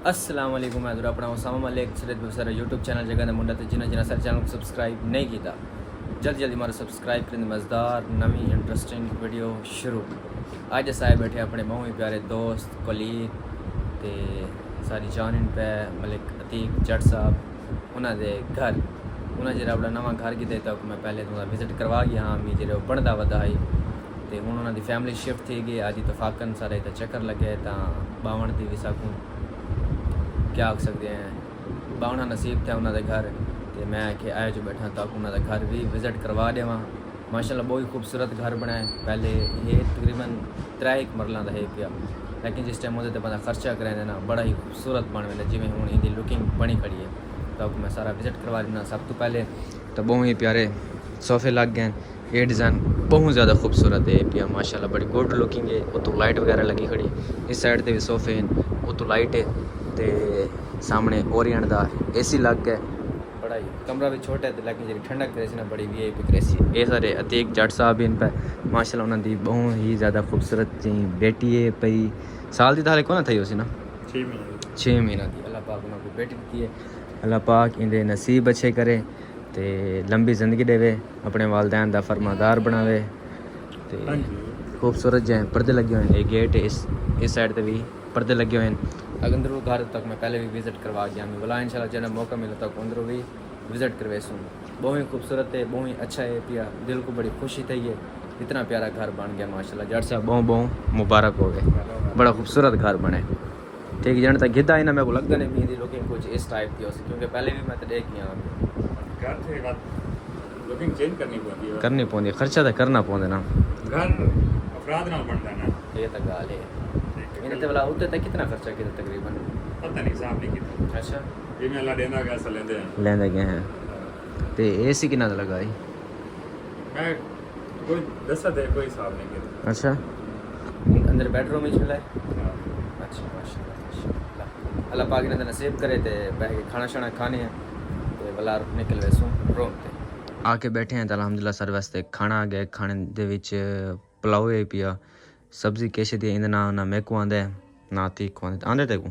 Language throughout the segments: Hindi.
अस्सलाम वालेकुम मैं अपना उसामा मलिक सिरत सारा यूट्यूब चैनल जगह मुंडा तो जिन्हें जिन्हें सारे चैनल को सब्सक्राइब नहीं किया जल्दी जल्दी मारा सब्सक्राइब करें मज़ेदार नवी इंटरेस्टिंग वीडियो शुरू अज अस आए बैठे अपने बहुत ही प्यारे दोस्त कोलीग ते सारी जान पे मलिक अतीक जट साहब उन्होंने घर उन्हें जो अपना नवा घर किते तक मैं पहले तो विजिट करवा गया हाँ मी जो बनता वधा है तो हूँ उन्होंने फैमिली शिफ्ट थी गई अज इतफाकन सारे इतना चक्कर लगे तो बावण की भी सकूँ क्या आख सकते हैं बावना नसीब थे उन्होंने घर तो मैं कि आए जो बैठा तक उन्होंने घर भी विजिट करवा देव माशाल्लाह बहुत ही खूबसूरत घर बनाए पहले ये तकरीबन 3 मरलों का है पिया लेकिन जिस टाइम वो बंदा खर्चा करें ना बड़ा ही खूबसूरत बन वेंदा जिमें हूँ इनकी लुकिंग बनी खड़ी है तक मैं सारा विजिट करवा देना सब तो पहले तो बहुत ही प्यारे सोफे लग गए ये डिज़ाइन बहुत ज़्यादा खूबसूरत है पिया माशाल्लाह बड़ी गुड लुकिंग है वो तो लाइट वगैरह लगी खड़ी इस साइड पे भी सोफे हैं वो तो लाइट है तो सामने ओरियंट का AC लग गया बड़ा ही कमरा भी छोटा है लेकिन जी ठंडक करे ना बड़ी VIP क्रेसी ये सारे अतीक जट साहब भी इन पे माशाल्लाह उन्होंने बहुत ही ज़्यादा खूबसूरत जी बेटी है पई साल की तारीख कौन थी उसी ना 6 महीना की अल्लाह पाक उन्होंने बेटी दी है अल्लाह पाक इनके नसीब अच्छे करे तो लंबी ज़िंदगी देवे अपने वालदैन का फरमादार बनावे तो खूबसूरत जो पर्दे लगे हुए हैं गेट इस साइड पर भी पर्दे लगे हुए हैं अंदरों घर तक मैं पहले भी विजिट करवा गया मैं बोला इंशाल्लाह जब मौका मिला तक अंदरों भी विजिट करवे सूँ बहुत ही खूबसूरत है बहुत ही अच्छा है पिया दिल को बड़ी खुशी थी है इतना प्यारा घर बन गया माशाल्लाह जट साहब बहुत बहुत मुबारक हो गए बड़ा खूबसूरत घर बने ठीक है जन तक गिद्दा ही ना मेरे को लगता नहीं मेरी लुकिंग कुछ इस टाइप की हो क्योंकि पहले भी मैं तो देख गया लुकिंग चेंज करनी पौंदी खर्चा तो करना पौंदा ना घर अफराद नाल बनदा ना ये तो गाल है इन्हें तो वाला उत्ते तक कितना खर्चा किया तकरीबन पता नहीं साहब नहीं कितना अच्छा ये मैं अल्लाह देना कैसा लेंदे हैं लेंदे गए हैं तो AC कितना लगाई मैं कोई दसा दे कोई हिसाब नहीं किया अच्छा अंदर बेडरूम ही चला है अच्छा माशाल्लाह अल्लाह पाक ने नसीब करे तो बह के खाना शाना खाने हैं तो वाला निकल वैसों रूम ते आके बैठे हैं तो अल्हम्दुलिल्लाह सर वास्ते खाना आ गया खाने दे विच पुलाव है पिया सब्जी कैसे दी इंदा ना मैं को आंदा ना तीक को आंदा ते को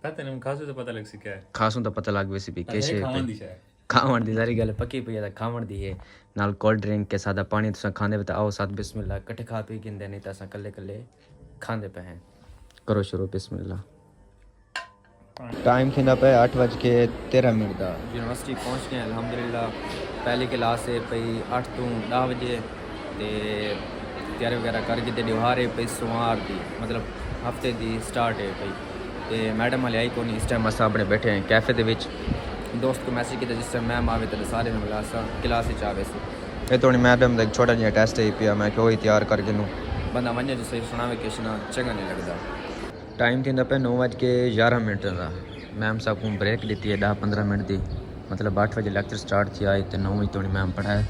पता नहीं खासो तो पता लग सी क्या है खासों तो पता लग वैसे भी कैसे खावन दी शायद खावन दी सारी गल पक्की पई है खावन दी है नाल कोल्ड ड्रिंक के सादा पानी तुसा खांदे पे आओ साथ बिस्मिल्लाह कट्ठे खा पी गिंदे नहीं तो असा कल्ले कल्ले खांदे पे हैं करो शुरू बिस्मिल्लाह टाइम थींदा पे 8:13 दा यूनिवर्सिटी पहुंच गए अल्हम्दुलिल्लाह पहली क्लास है पई 8 तो 10 बजे ते तैयारी वगैरह करके ते त्योहार है पई सोमवार दी मतलब हफ्ते दी स्टार्ट है पई ते मैडम वाले आई कोनी इस टाइम असां अपने बैठे हैं कैफे दे विच दोस्त को मैसेज किया जिस टाइम मैम आवे तो सारे में क्लास ही आवे सी ये तो मैडम का एक छोटा जिहा टेस्ट है पिया मैं कोई तैयार करके नूं बंदा वने जो सही सुनावे किश ना चंगा नहीं लगता टाइम थींदा पे 9:11 का मैम साहब को ब्रेक दी है 10-15 मिनट की मतलब 8 बजे लेक्चर स्टार्ट किया है तो 9 बजे तक मैम पढ़ाए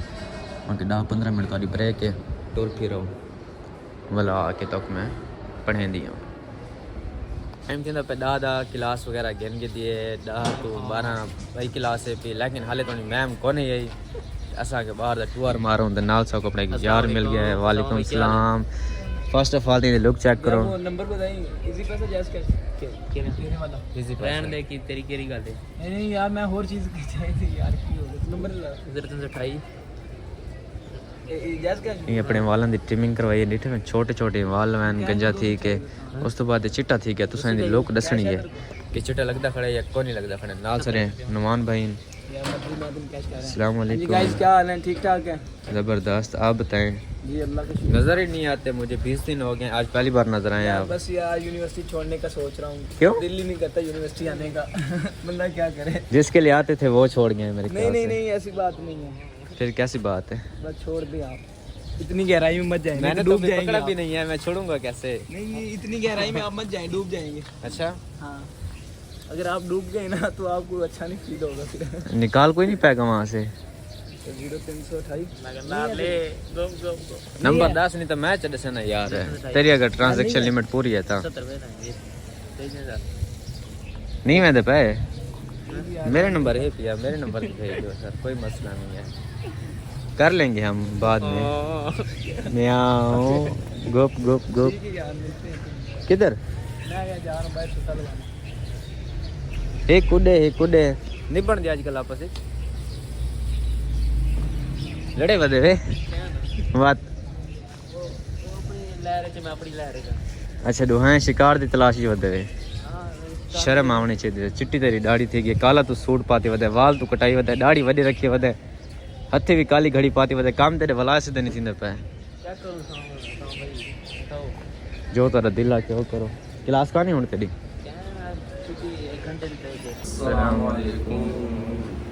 उनके 10-15 मिनट का ब्रेक है टुर फिरो वाला आके तक मैं पढ़े दी हूँ टाइम थींदा पे 10 क्लास वगैरह गिन के दिए 10 तो 12 भाई क्लास है पी लेकिन हाले तो मैम कौन है यही असा के बाहर दा टूर मारो तो नाल साहब को अपने एक यार मिल गया है वालेकुम सलाम first of all the look check करो नंबर बताइए इजी पैसा जैस के वाला इजी ब्रांड दे की तेरी केरी गल है नहीं यार मैं और चीज की चाहिए यार की हो नंबर 028 जैस का ये अपने वालों की ट्रिमिंग करवाई डिठे में छोटे छोटे वाल वैन गंजा थी के उस तो बाद चिट्टा थी के तुसां दी लुक दसनी है कि चिट्टा लगदा खड़ा या को नहीं लगदा खड़ा नाल सरे नुमान भाई अस्सलाम वालेकुम गाइस क्या हाल है ठीक ठाक है जबरदस्त आप बताएं जी अल्लाह का शुक्र नजर ही नहीं आते मुझे 20 दिन हो गए आज पहली बार नजर आए आप बस यार यूनिवर्सिटी छोड़ने का सोच रहा हूँ क्यों दिल ही नहीं करता यूनिवर्सिटी आने का बंदा क्या करे जिसके लिए आते थे वो छोड़ गए मेरे ख्याल से नहीं ऐसी बात नहीं है फिर कैसी बात है बस छोड़ दे आप इतनी गहराई में मत जाए मैंने डूब तो जाएंगे पकड़ा आप। भी नहीं है मैं छोड़ूंगा कैसे नहीं इतनी गहराई में आप मत जाए डूब जाएंगे अच्छा हाँ अगर आप डूब गए ना तो आपको अच्छा नहीं फील होगा फिर निकाल कोई नहीं पाएगा वहाँ से 0328 नंबर 10 नहीं तो मैं चढ़ से ना यार तेरी अगर ट्रांजैक्शन लिमिट पूरी है तो नहीं मैं दे पाए मेरे नंबर है पिया मेरे नंबर पे भेज दो सर कोई मसला नहीं है कर लेंगे हम बाद में म्याओ गुप गुप गुप किधर एक कुडे निबड़ दे आजकल आपस में लड़े वदे वे बात मैं अपनी लहर अच्छा दुहां शिकार दी तलाशी वदे वे शर्म आवनी चाहिए चिट्टी तेरी दाढ़ी थी गई काला तू सूट पाती वदे वाल तू कटाई वदे दाढ़ी वडी रखी वदे हथे भी काली घड़ी पाती वदे काम तेरे वला से नहीं थींदे पे क्या करूं बताओ जो तेरा दिल आ के वो करो क्लास का नहीं होने तेरी क्या छुट्टी 1 घंटे की तय है अस्सलाम वालेकुम।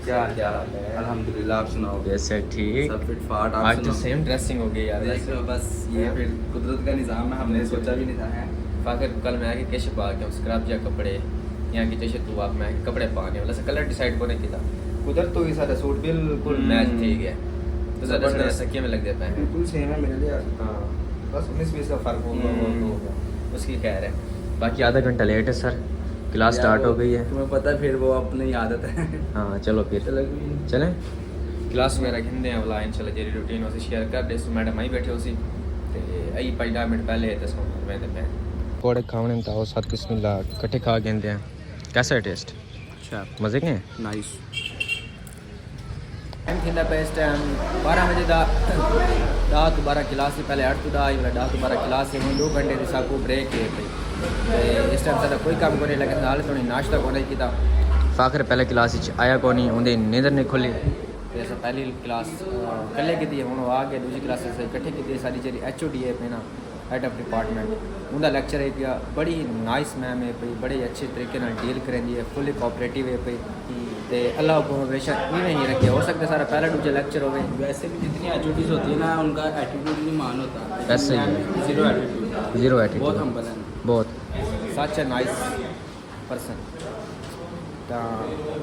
क्या हाल है? अल्हम्दुलिल्लाह, आप सुनाओ? वैसे ठीक सब फिट फाट। आप आज तो सुनाओ? सेम ड्रेसिंग हो गई यार देखो बस ये फिर कुदरत का निज़ाम है, हमने सोचा भी नहीं था है। फाकर कल मैं आके कैसे पा के स्क्रब या कपड़े यहाँ की जैसे तू आप मैं कपड़े पाने वाला से कलर डिसाइड करने की था कुदरत तो ये सारा सूट बिल्कुल मैच थी गया तो ज़्यादा से ज़्यादा सकिया में लग जाता है बिल्कुल सेम है मेरे लिए। हाँ बस 19-20 का फ़र्क होगा वो तो होगा उसकी खैर है बाकी आधा घंटा लेट है सर क्लास स्टार्ट हो गई है तुम्हें पता है फिर वो अपनी आदत है। हाँ चलो फिर चलो चलें क्लास मेरा घिंदे हैं वाला इंशाल्लाह जेरी रूटीन उसे शेयर कर दे सो मैडम आई बैठे उसी ते आई 5 मिनट पहले तो सो मैं पे पकौड़े खाने में तो साथ बिस्मिल्लाह इकट्ठे खा गेंदे हैं कैसा है टेस्ट अच्छा मज़े के हैं नाइस। टाइम थींदा पे इस टाइम 12 बजे दा 10 to 12 क्लास से पहले 8 to 10 वाला 10 to 12 क्लास है 2 घंटे की साकू ब्रेक है भाई इस टाइम सारा कोई काम कोनी लेकिन हाल थोड़ी नाश्ता कोनी कीता फाखर पहले क्लास आया कोनी उन्हें नींदर नहीं खुली जैसा पहली क्लास कल्ले की थी हूँ आ गए दूसरी क्लास से इकट्ठे की सारी जेरी HOD है पे ना हेड ऑफ डिपार्टमेंट उनका लेक्चर है पिया बड़ी नाइस मैम है पई बड़े अच्छे तरीके नाल डील करेंदी है फुली कोऑपरेटिव है पई ते अल्लाह को हमेशा इवें ही रखे हो सकता सारा पहला दूसरा लेक्चर होवे वैसे भी जितनी एचओडीज होती है ना उनका एटीट्यूड नहीं मान होता वैसे ही जीरो जीरो एटीट्यूड बहुत एटीट्यूड हम्बल है। बहुत सच है नाइस पर्सन तो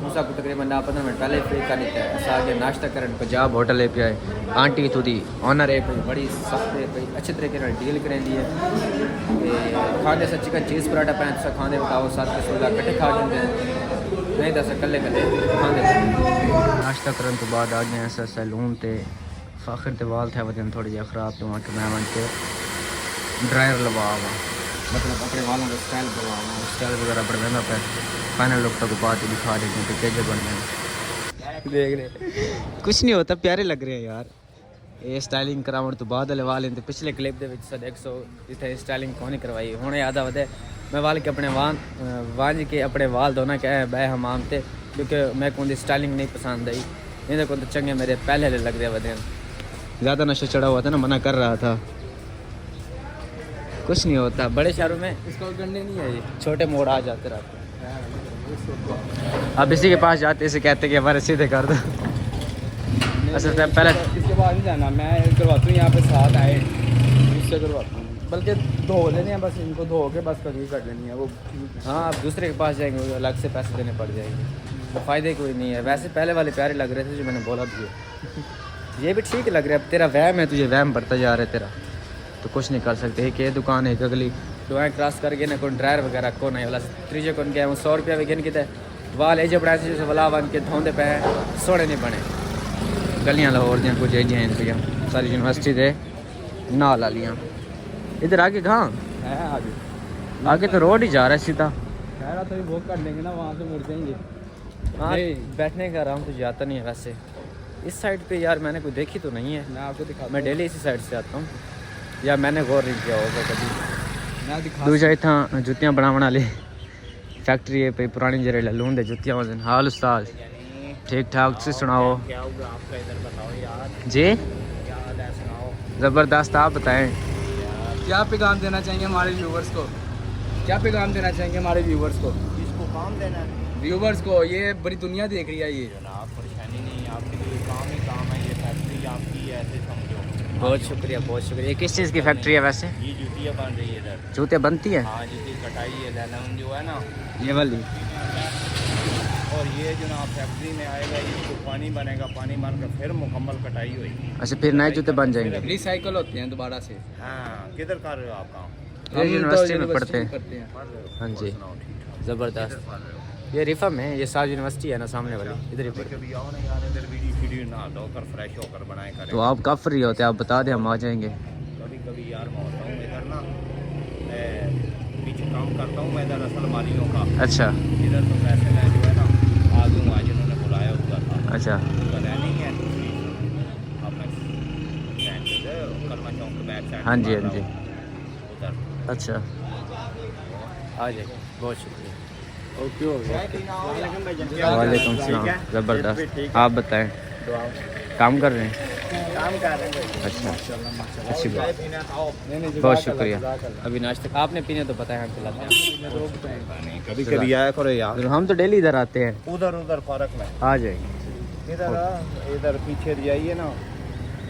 मूसा को तकरीबन 10-15 मिनट पहले फ्री कर देता है असा आगे नाश्ता करन पंजाब होटल है पे आंटी थोड़ी ऑनर है पे बड़ी सख्त है पे अच्छे तरीके नाल डील करेंदी है ते खाने से चिकन चीज़ पराठा पैन सा खाने बताओ साथ के सोला कट्ठे खा लेंदे नहीं दस कल्ले खाने नाश्ता करन तो बाद आ गए ऐसा सैलून ते फाखर ते वाल थे वजन थोड़ी जी खराब तो वहाँ के मैं वन के ड्रायर लवावा मतलब अपने वालों का स्टाइल करवाना स्टाइल वगैरह पर रहना पे फाइनल लुक तक बात दिखा देंगे तो कैसे बन गए देख रहे कुछ नहीं होता प्यारे लग रहे हैं यार ये स्टाइलिंग करावन तो बाद वाले वाल इंते पिछले क्लिप दे विच सद 100 जिथे स्टाइलिंग कोनी करवाई हुण याद आवदे मैं वाल के अपने वांज के अपने वाल धोना कहे बै हमाम ते क्योंकि मैं कोई स्टाइलिंग नहीं पसंद आई इन्हें को तो चंगे मेरे पहले लग रहे वदे ज़्यादा नशा चढ़ा हुआ था ना मना कर रहा था कुछ नहीं होता बड़े शहरों में इसको करने नहीं है ये छोटे मोड़ आ जाते रहते अब इसी के पास जाते इसे कहते कि हमारे सीधे कर दो अच्छा तो पहले इसके बाद नहीं जाना मैं करवाता हूँ यहाँ पे साथ आए उससे करवाता हूँ बल्कि धो लेने हैं बस इनको धो के बस कभी कर लेनी है वो। हाँ आप दूसरे के पास जाएंगे वो अलग से पैसे देने पड़ जाएंगे तो फ़ायदे कोई नहीं है वैसे पहले वाले प्यारे लग रहे थे जो मैंने बोला भी ये भी ठीक लग रहा है अब तेरा वहम है तुझे वहम बढ़ता जा रहा है तेरा तो कुछ नहीं कर सकते एक ये दुकान है एक अगली दुआएं क्रॉस करके ना कोई ड्रायर वगैरह को नहीं वाला त्रीजे कौन गया वो 100 रुपया भी गिन किते वाल एज बड़ा से वाला बन के धोंदे पे सोने नहीं बने गलियां लाहौर दियां कुछ एजियां इंदियां सारी यूनिवर्सिटी दे नाल वालियां इधर आगे कहाँ है आगे आगे तो रोड ही जा रहा है सीधा कह रहा था वॉक कर लेंगे ना वहाँ से मुड़ जाएंगे। हाँ नहीं। बैठने का आराम तो जाता नहीं है वैसे इस साइड पे यार मैंने कोई देखी तो नहीं है मैं आपको दिखा मैं डेली इसी साइड से आता हूँ या मैंने गौर नहीं किया होगा कभी मैं दिखा दूजा इतना जुतियाँ बनाने वाली फैक्ट्री है पे पुरानी जरे लून दे जुतियाँ वजन हाल उस्ताद ठीक ठाक से सुनाओ क्या होगा आपका इधर बताओ यार जी क्या हाल है सुनाओ ज़बरदस्त आप बताएं क्या पैगाम देना चाहेंगे हमारे व्यूवर्स को क्या पैगाम देना चाहेंगे हमारे व्यूवर्स को किसको काम देना है व्यूवर्स को ये बड़ी दुनिया देख रही है ये जनाब परेशानी नहीं आपके लिए काम ही काम है ये फैक्ट्री आपकी है ऐसे समझो बहुत शुक्रिया ये किस चीज़ की फैक्ट्री है वैसे ये जूतियाँ बन रही है इधर जूते बनती है हाँ जूती कटाई है लैलन जो है ना ये वाली और ये जो ना फैक्ट्री में आएगा इसको पानी बनेगा पानी बनकर फिर मुकम्मल कटाई होगी अच्छा फिर नए जूते बन जाएंगे रिसाइकल होते हैं दोबारा से। हाँ किधर कर रहे हो आप काम ये हम यूनिवर्सिटी तो में पढ़ते हैं हैं। पढ़ रहे हो हाँ जी सुनाओ ठीक ज़बरदस्त ये रिफम है ये साज यूनिवर्सिटी है ना सामने वाली इधर ही पढ़ते कभी आओ ना यार इधर वीडियो ना धोकर फ्रेश होकर बनाए करें तो आप कब फ्री होते हैं आप बता दें हम आ जाएंगे कभी कभी यार मैं होता हूँ इधर ना मैं पीछे काम करता हूँ मैं इधर अलमारियों का। अच्छा इधर तो पैसे मैं जो है ना आलू आज इन्होंने बुलाया हुआ था। अच्छा तो नहीं है दूसरी अपने कलमा चौक के बैक साइड। हाँ जी हाँ जी उधर। अच्छा आ जाएगा, बहुत शुक्रिया। ओके हो गया। वालेकुम सलाम, ज़बरदस्त। आप बताएं, काम कर रहे हैं? काम कर रहे हैं। अच्छा अच्छी बात, पीना खाओ। बहुत शुक्रिया। अभी नाश्ता आपने पीने तो पता है हम पिलाते हैं। कभी कभी आया करो यार। हम तो डेली इधर आते हैं। उधर उधर पार्क में आ जाएंगे। इधर इधर पीछे जाइए ना,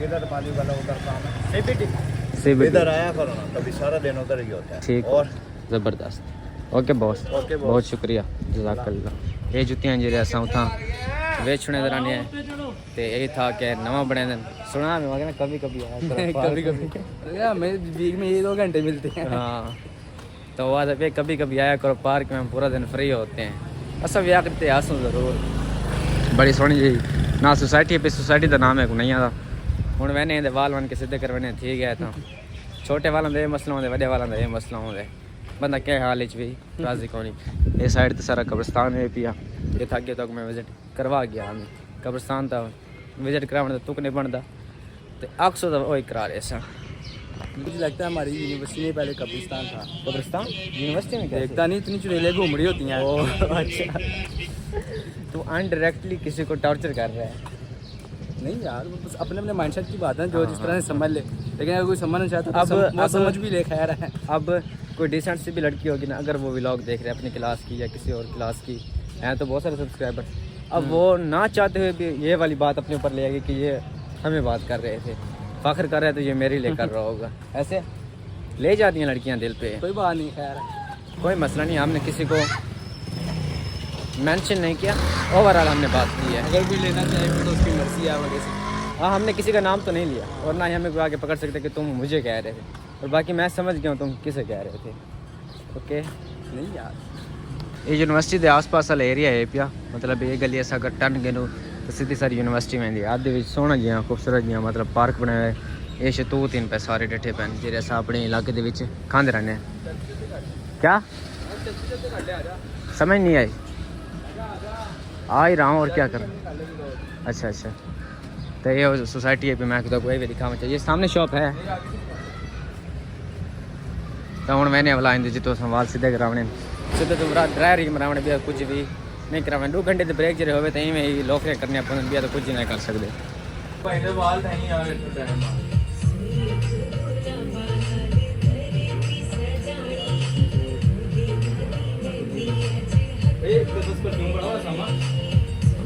इधर पाली वाला उधर काम है। CBD इधर आया करो ना, कभी सारा दिन उधर ही होता है। ठीक और ज़बरदस्त। Okay boss, okay boss. बहुत शुक्रिया, जज़ाकल्लाह। ये जुत्तियां जेह्ड़े असां उत्थां वेचने दराने हैं ते यही था कि नवा बने दिन सुना मैं मगर कभी कभी आया कभी कभी यार मैं वीक में ये 2 घंटे मिलते हैं। हाँ तो वो आदत है, कभी कभी आया करो पार्क में, हम पूरा दिन फ्री होते हैं। असा भी करते आसूँ ज़रूर। बड़ी सोहनी जी ना सोसाइटी पे, सोसाइटी का नाम है को नहीं आता हूँ। मैंने इहदे वाल वन के सीधे करवाने थी गए तो छोटे वालों का ये मसला होंगे, बड़े वालों का ये मसला होंगे। बंदा क्या हाल भी राजी कोनी। ये साइड तो सारा कब्रिस्तान है पिया। ये था अगे तक मैं विजिट करवा गया हमें कब्रिस्तान था विजिट कराने तो तुक नहीं बनता तो अक्सर तो वही करा रहे सा। मुझे लगता है हमारी यूनिवर्सिटी में पहले कब्रिस्तान था। कब्रिस्तान यूनिवर्सिटी में क्या देखता नहीं, इतनी चुड़ैलें घूम रही होती हैं। अच्छा तू अनडायरेक्टली किसी को टॉर्चर कर रहा है। नहीं यार, वो बस अपने अपने माइंडसेट की बात है, जो जिस तरह से समझ ले। लेकिन अगर कोई समझना चाहता है तो वो समझ भी ले खैर है। अब कोई डिसेंट सी भी लड़की होगी ना, अगर वो व्लॉग देख रहे हैं अपनी क्लास की या किसी और क्लास की हैं तो बहुत सारे सब्सक्राइबर, अब वो ना चाहते हुए भी ये वाली बात अपने ऊपर ले आएगी कि ये हमें बात कर रहे थे, फ़ख्र कर रहे हैं तो ये मेरे लिए कर रहा होगा। ऐसे ले जाती हैं लड़कियां दिल पे। कोई बात नहीं, खैर कोई मसला नहीं, हमने किसी को मेंशन नहीं किया, ओवरऑल हमने बात की है। अगर कोई लेना चाहे तो उसकी मर्जी है वजह से। हाँ हमने किसी का नाम तो नहीं लिया और ना ही हमें कोई आगे पकड़ सकते कि तुम मुझे कह रहे थे, और बाकी मैं समझ गया हूँ तुम किसे कह रहे थे। ओके नहीं यार, ये यूनिवर्सिटी के आस-पास वाला एरिया है पिया, मतलब ये गली ऐसा अगर टन गिनो तो सीधी सारी यूनिवर्सिटी में दी आदि विच सोहना जिहा खूबसूरत जिहा मतलब पार्क बनाया है। ये शतूत इन पे सारे डटे पैन जेह्ड़े अस अपने इलाके दे विच खांदे रहने हैं। क्या समझ नहीं आई? आ ही रहा हूँ और क्या कर। अच्छा अच्छा तो ये सोसाइटी है पे मैं खुदा कोई भी दिखाना चाहिए। सामने शॉप है तो हूँ मैंने वाला आइंदे जी तो सवाल सीधे कराने सीधे तो ड्रायर ही मरावने भी कुछ भी नहीं कराने। 2 घंटे तो ब्रेक जरे होवे तो इवें ही लोफरे करने अपन भी तो कुछ नहीं कर सकते।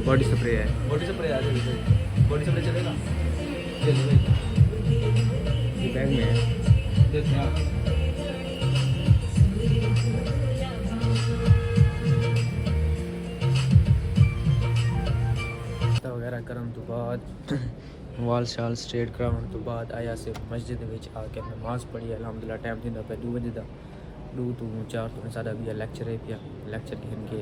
बॉडी स्प्रे है, बॉडी स्प्रे आ जाएगी, बॉडी स्प्रे चलेगा। बैग में है। देखते हैं वगैरह करन तो बाद वाल शाल स्ट्रेट कराने तो बाद आया से मस्जिद विच आके नमाज पढ़ी। अलहमदुलिल्लाह टाइम थी 2 बजे का 2 to 4 तो सारा भी लेक्चर है पिया। लेक्चर के इनके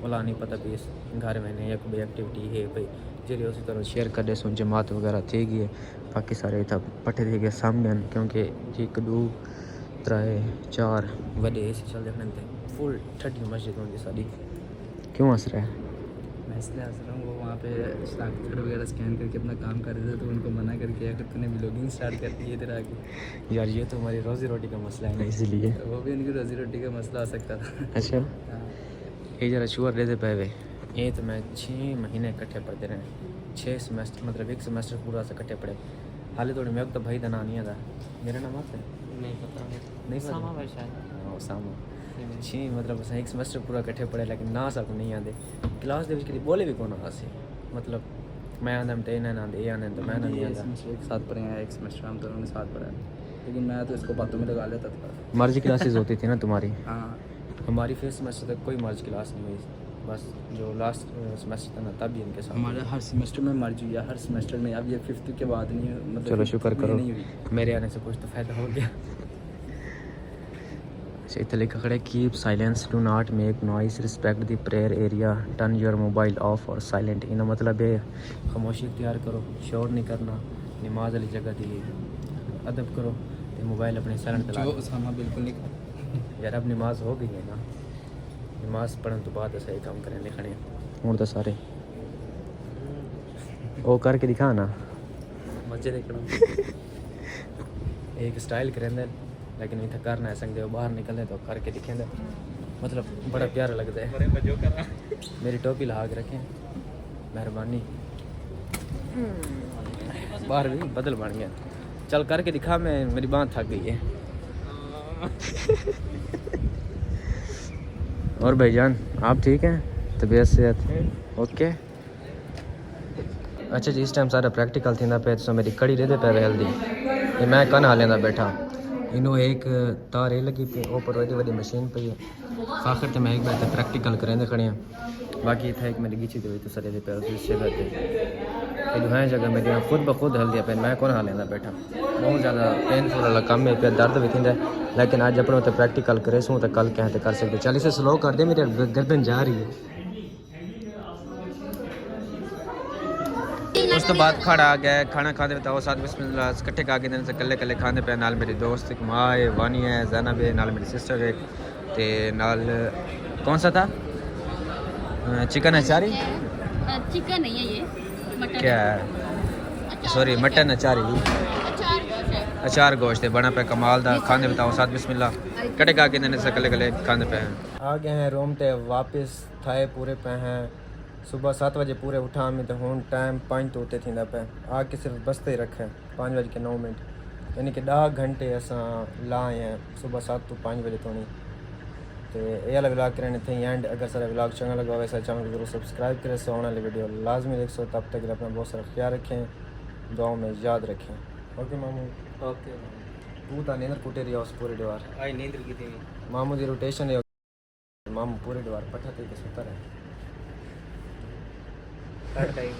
बोला नहीं पता भी इस घर में या कोई एक्टिविटी है भाई जी उसी तरह शेयर कर दे सुन जमात वगैरह थी गई। बाकी सारे इतना पट्टे थे गए सामने क्योंकि 1 2 3 4 बड़े ऐसे चल देखने थे फुल 30 मस्जिद होंगी सारी। क्यों हंस रहा है? मैं इसलिए हंस रहा हूँ, वो वहाँ पे स्टॉक टिकट वगैरह स्कैन करके अपना काम कर रहे थे तो उनको मना करके अगर तूने ब्लॉगिंग स्टार्ट कर दी इधर आके। यार ये तो हमारी रोज़ी रोटी का मसला है ना, इसलिए तो वो भी उनकी रोजी रोटी का मसला हो सकता था। अच्छा हाँ। ये जरा शुगर रहते पे वे ये तो मैं 6 महीने इकट्ठे पढ़ते रहे 6 सेमेस्टर मतलब 1 सेमेस्टर पूरा से इकट्ठे पढ़े। हाल थोड़ी मैं तो भाई दना नहीं था मेरा नाम आता है नहीं पता, नहीं सामा भाई शायद सामा 6 मतलब अस 1 सेमेस्टर पूरा इकट्ठे पढ़े लेकिन ना सब नहीं आते क्लास दे कभी बोले भी कौन आसे मतलब मैं आंदा ते ना आंदे ये आने तो मैं ना नहीं आंदा। एक साथ पढ़े हैं, 1 सेमेस्टर हम दोनों ने साथ पढ़ा है, लेकिन मैं तो इसको बातों में लगा लेता था। मर्ज क्लासेस होती थी ना तुम्हारी? हाँ हमारी फर्स्ट सेमेस्टर तक कोई मर्ज क्लास नहीं हुई, बस जो लास्ट सेमेस्टर था ना तब भी इनके साथ हमारा हर सेमेस्टर में मर्ज हुई है, हर सेमेस्टर में। अब ये 5th के बाद नहीं है, मतलब चलो शुक्र 5th में करो नहीं हुई। मेरे आने से कुछ तो फ़ायदा हो गया। अच्छा इतने लिखा खड़े keep silence do not make noise respect the prayer area turn your mobile of और साइलेंट। इनका मतलब है खामोशी इख्तियार करो, शोर नहीं करना, नमाज वाली जगह दी अदब करो तो मोबाइल अपने साइलेंट जो उसामा बिल्कुल नहीं यार अब नमाज हो गई है ना, नमाज पढ़ने तो बाद सही काम करें लिखने हूँ तो सारे वो करके दिखा ना मजे देखना एक स्टाइल करेंगे लेकिन इतना करना है संग बाहर निकलने तो करके दिखेंगे मतलब बड़ा प्यारा लगता है। बड़े मजो कर मेरी टोपी लगा के रखें मेहरबानी। बाहर भी बदल बन गया। चल करके दिखा, मैं मेरी बाँह थक गई है। और भाईजान आप ठीक हैं, तबीयत सेहत ओके? अच्छा जी, इस टाइम सारा प्रैक्टिकल थी पे तो मेरी कड़ी रहते पे हल्दी ये मैं कन हालेंदा बैठा इनू एक तार लगी पे ऊपर वही वही मशीन पे है आखिर तो मैं एक बार प्रैक्टिकल करेंदे खड़े हैं। बाकी इतना एक मेरी गिची तो सरे पे जगह पे है जगह मेरी खुद ब खुद हल्दी पे मैं कौन हालेंदा बैठा बहुत ज़्यादा पेनफुल वाला काम है पे दर्द भी थींदा लेकिन आज अपने तो प्रैक्टिकल करे सूँ तो कल क्या कर सकते। चल इसे स्लो कर दे, मेरी गर्दन जा रही है। उस तो बाद खड़ा आ गया खाना खाते बताओ साथ बिस्मिल्लाह इकट्ठे खा के दिन से कल्ले कल्ले खाते पे नाल मेरी दोस्त एक माँ है वानी है जैनब है नाल मेरी सिस्टर है ते नाल कौन सा था चिकन अचारी चिकन नहीं है ये मटन क्या है सॉरी मटन अचारी अचार गोश्त है बना पे कमाल दा खाने बताओ साथ बिस्मिल्लाह कट्ठे खा के दिन से कल्ले कल्ले खाते पे हैं। आ गए हैं रूम ते वापस थाए पूरे पे हैं सुबह 7 बजे पूरे उठा में तो हूँ टाइम 5 तो उते थी पे आके सिर्फ बसते ही रखे 5:09 यानी कि 10 घंटे असा लाए हैं सुबह 7 तो 5 बजे तो नहीं। तो ये वाला व्लॉग करने थे एंड अगर सारा व्लॉग चंगा लगा वैसा चैनल को जरूर सब्सक्राइब करें। सो आने वाली वीडियो लाजमी देख सो तब तक अपना बहुत सारा ख्याल रखें, दुआओं में याद रखें। ओके मामू ओके तू तो नींद कुटे रही पूरे दीवार आई नींद की थी मामू की रोटेशन है मामू पूरे दीवार पट्टा थे सुतर है कट टाइम